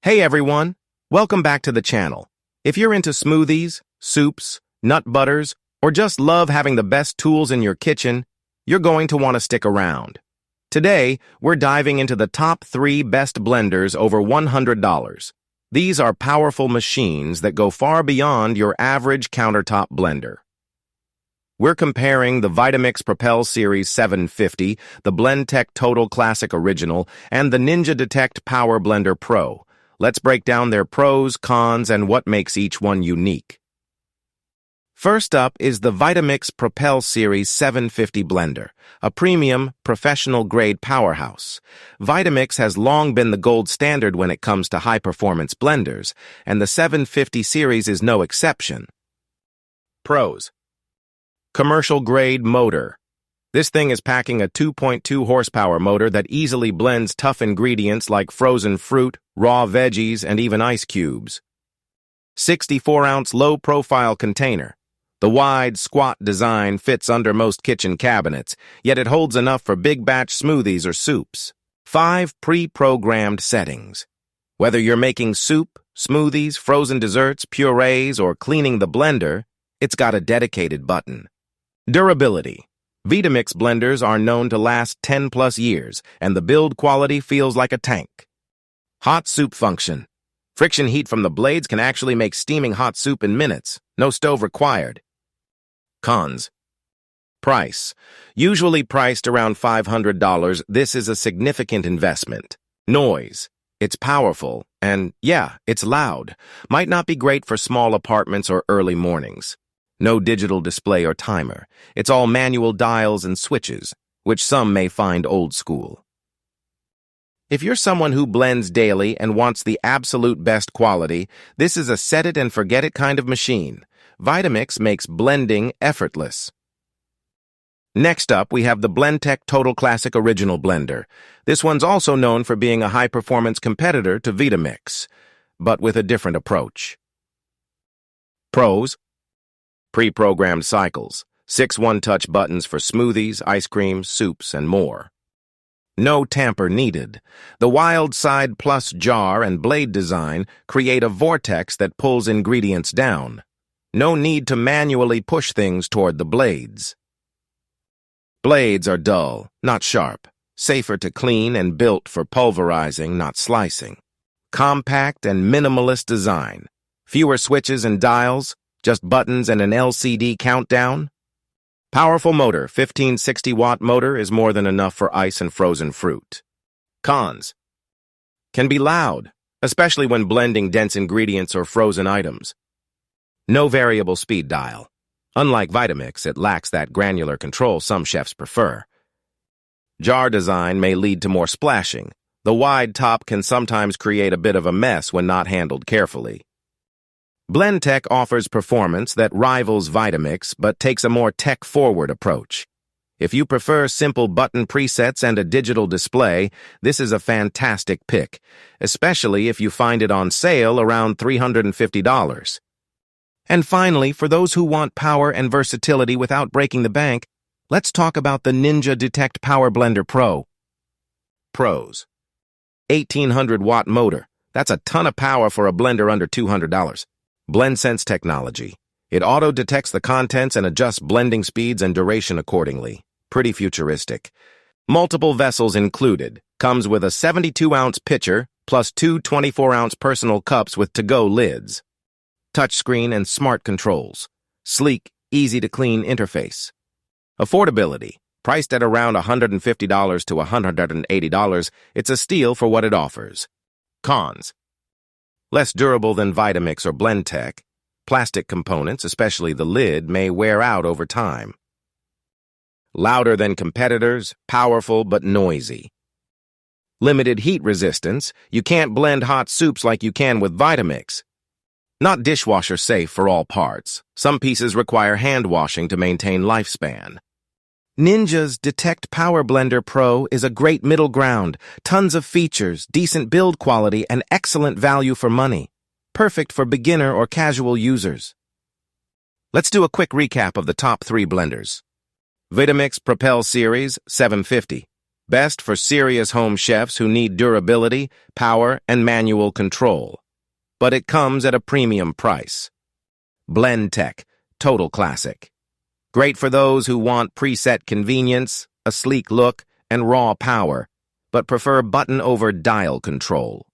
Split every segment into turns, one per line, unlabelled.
Hey everyone, welcome back to the channel. If you're into smoothies, soups, nut butters, or just love having the best tools in your kitchen, you're going to want to stick around. Today, we're diving into the top 3 best blenders over $100. These are powerful machines that go far beyond your average countertop blender. We're comparing the Vitamix Propel Series 750, the Blendtec Total Classic Original, and the Ninja Detect Power Blender Pro. Let's break down their pros, cons, and what makes each one unique. First up is the Vitamix Propel Series 750 blender, a premium, professional-grade powerhouse. Vitamix has long been the gold standard when it comes to high-performance blenders, and the 750 series is no exception. Pros: commercial-grade motor. This thing is packing a 2.2 horsepower motor that easily blends tough ingredients like frozen fruit, raw veggies, and even ice cubes. 64-ounce low-profile container. The wide, squat design fits under most kitchen cabinets, yet it holds enough for big batch smoothies or soups. 5 pre-programmed settings. Whether you're making soup, smoothies, frozen desserts, purees, or cleaning the blender, it's got a dedicated button. Durability. Vitamix blenders are known to last 10+ years, and the build quality feels like a tank. Hot soup function. Friction heat from the blades can actually make steaming hot soup in minutes. No stove required. Cons. Price. Usually priced around $500, this is a significant investment. Noise. It's powerful, and yeah, it's loud. Might not be great for small apartments or early mornings. No digital display or timer. It's all manual dials and switches, which some may find old school. If you're someone who blends daily and wants the absolute best quality, this is a set-it-and-forget-it kind of machine. Vitamix makes blending effortless. Next up, we have the Blendtec Total Classic Original Blender. This one's also known for being a high-performance competitor to Vitamix, but with a different approach. Pros: pre-programmed cycles, 6 one-touch buttons for smoothies, ice cream, soups, and more. No tamper needed. The wild side plus jar and blade design create a vortex that pulls ingredients down. No need to manually push things toward the blades. Blades are dull, not sharp, safer to clean and built for pulverizing, not slicing. Compact and minimalist design. Fewer switches and dials, just buttons and an LCD countdown? Powerful motor, 1560-watt motor is more than enough for ice and frozen fruit. Cons. Can be loud, especially when blending dense ingredients or frozen items. No variable speed dial. Unlike Vitamix, it lacks that granular control some chefs prefer. Jar design may lead to more splashing. The wide top can sometimes create a bit of a mess when not handled carefully. Blendtec offers performance that rivals Vitamix but takes a more tech-forward approach. If you prefer simple button presets and a digital display, this is a fantastic pick, especially if you find it on sale around $350. And finally, for those who want power and versatility without breaking the bank, let's talk about the Ninja Detect Power Blender Pro. Pros: 1800-watt motor. That's a ton of power for a blender under $200. BlendSense technology. It auto-detects the contents and adjusts blending speeds and duration accordingly. Pretty futuristic. Multiple vessels included. Comes with a 72-ounce pitcher, plus 2 24-ounce personal cups with to-go lids. Touchscreen and smart controls. Sleek, easy-to-clean interface. Affordability. Priced at around $150 to $180, it's a steal for what it offers. Cons. Less durable than Vitamix or Blendtec. Plastic components, especially the lid, may wear out over time. Louder than competitors, powerful but noisy. Limited heat resistance. You can't blend hot soups like you can with Vitamix. Not dishwasher safe for all parts. Some pieces require hand washing to maintain lifespan. Ninja's Detect Power Blender Pro is a great middle ground. Tons of features, decent build quality, and excellent value for money. Perfect for beginner or casual users. Let's do a quick recap of the top 3 blenders. Vitamix Propel Series 750. Best for serious home chefs who need durability, power, and manual control. But it comes at a premium price. Blendtec, total classic. Great for those who want preset convenience, a sleek look, and raw power, but prefer button-over-dial control.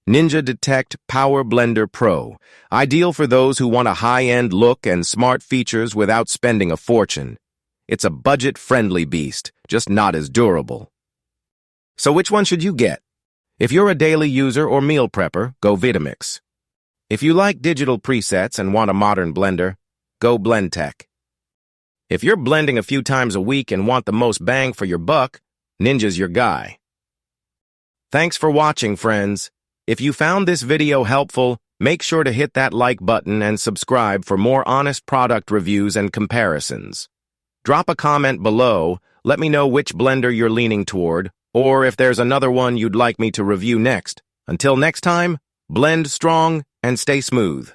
Ninja Detect Power Blender Pro, ideal for those who want a high-end look and smart features without spending a fortune. It's a budget-friendly beast, just not as durable. So which one should you get? If you're a daily user or meal prepper, go Vitamix. If you like digital presets and want a modern blender, go Blendtec. If you're blending a few times a week and want the most bang for your buck, Ninja's your guy. Thanks for watching, friends. If you found this video helpful, make sure to hit that like button and subscribe for more honest product reviews and comparisons. Drop a comment below, let me know which blender you're leaning toward, or if there's another one you'd like me to review next. Until next time, blend strong and stay smooth.